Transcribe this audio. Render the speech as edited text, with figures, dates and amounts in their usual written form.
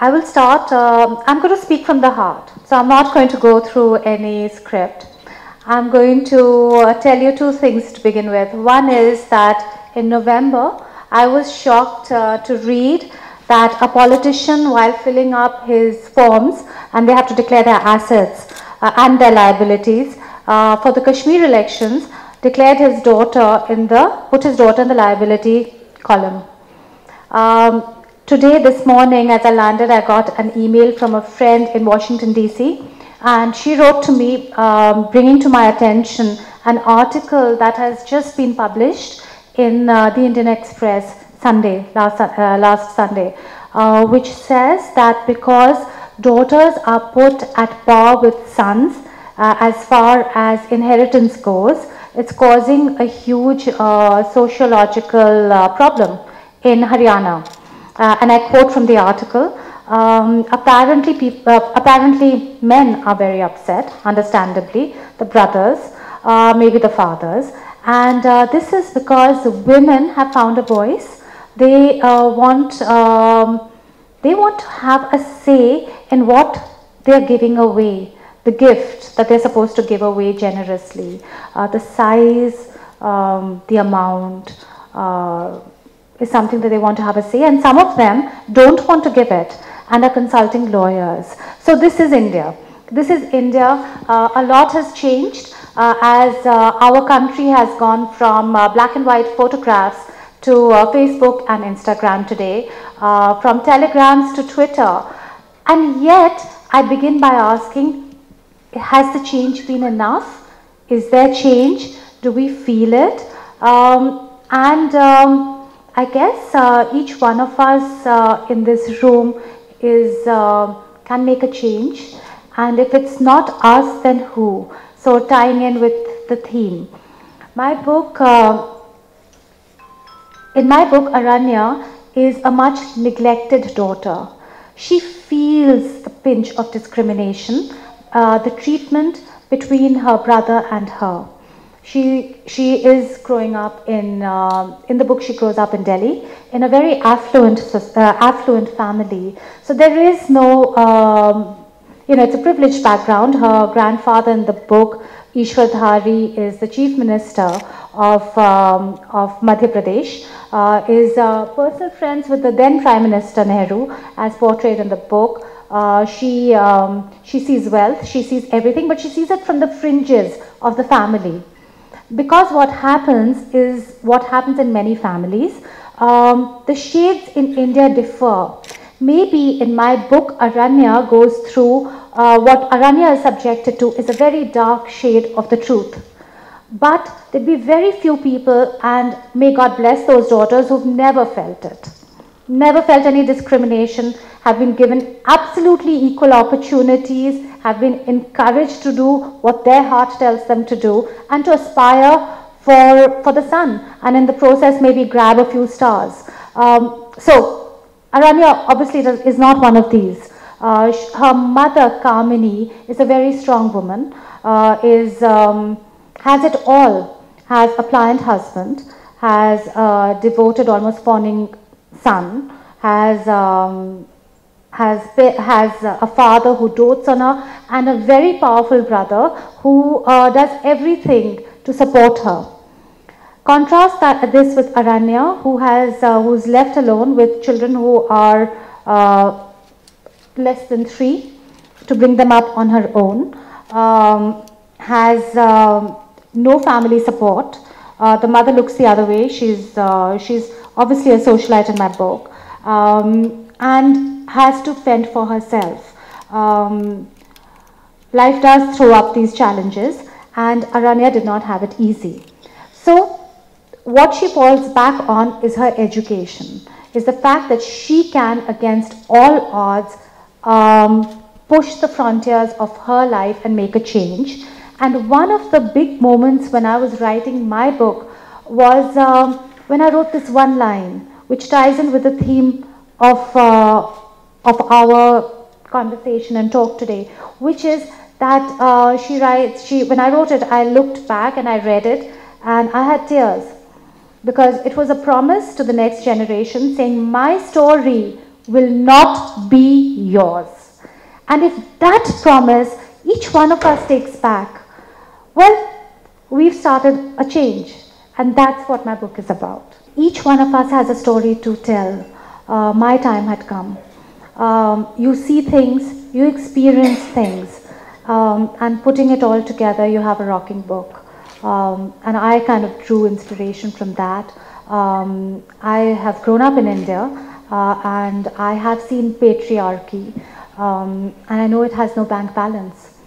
I will start, I'm going to speak from the heart. So I'm not going to go through any script. I'm going to tell you two things to begin with. One is that in November, I was shocked to read that a politician, while filling up his forms, and they have to declare their assets and their liabilities for the Kashmir elections, declared his daughter put his daughter in the liability column. Today, this morning, as I landed, I got an email from a friend in Washington, D.C., and she wrote to me, bringing to my attention an article that has just been published in the Indian Express last Sunday, which says that because daughters are put at par with sons as far as inheritance goes, it's causing a huge sociological problem in Haryana. And I quote from the article, apparently men are very upset, understandably, the brothers, maybe the fathers, and this is because women have found a voice. They want to have a say in what they're giving away, the gift that they're supposed to give away generously, the size, the amount, is something that they want to have a say, and some of them don't want to give it and are consulting lawyers. So this is India. This is India. A lot has changed as our country has gone from black and white photographs to Facebook and Instagram today, from telegrams to Twitter. And yet, I begin by asking, has the change been enough? Is there change? Do we feel it? I guess each one of us in this room can make a change, and if it's not us, then who? So tying in with the theme, in my book, Aranya is a much neglected daughter. She feels the pinch of discrimination, the treatment between her brother and her. She is growing up in the book she grows up in Delhi, in a very affluent family. So there is no, it's a privileged background. Her grandfather in the book, Ishwar Dhari, is the chief minister of Madhya Pradesh, is personal friends with the then Prime Minister Nehru, as portrayed in the book. She sees wealth, she sees everything, but she sees it from the fringes of the family. Because what happens is what happens in many families. The shades in India differ. Maybe in my book, Aranya goes through what Aranya is subjected to is a very dark shade of the truth. But there'd be very few people, and may God bless those daughters, who've never felt it. Never felt any discrimination, have been given absolutely equal opportunities, have been encouraged to do what their heart tells them to do, and to aspire for the sun, and in the process maybe grab a few stars. So Aranya obviously is not one of these. Her mother, Kamini, is a very strong woman, has it all, has a pliant husband, has a devoted, almost fawning son, has a father who dotes on her, and a very powerful brother who does everything to support her. Contrast this with Aranya, who's left alone with children who are less than 3, to bring them up on her own, has no family support. The mother looks the other way. She's obviously a socialite in my book, and has to fend for herself. Life does throw up these challenges, and Aranya did not have it easy. So what she falls back on is her education, is the fact that she can, against all odds, push the frontiers of her life and make a change. And one of the big moments when I was writing my book was when I wrote this one line, which ties in with the theme of our conversation and talk today, which is that when I wrote it, I looked back and I read it and I had tears, because it was a promise to the next generation saying, my story will not be yours. And if that promise each one of us takes back, well, we've started a change. And that's what my book is about. Each one of us has a story to tell. My time had come. You see things, you experience things, and putting it all together, you have a rocking book. And I kind of drew inspiration from that. I have grown up in India, and I have seen patriarchy, and I know it has no bank balance.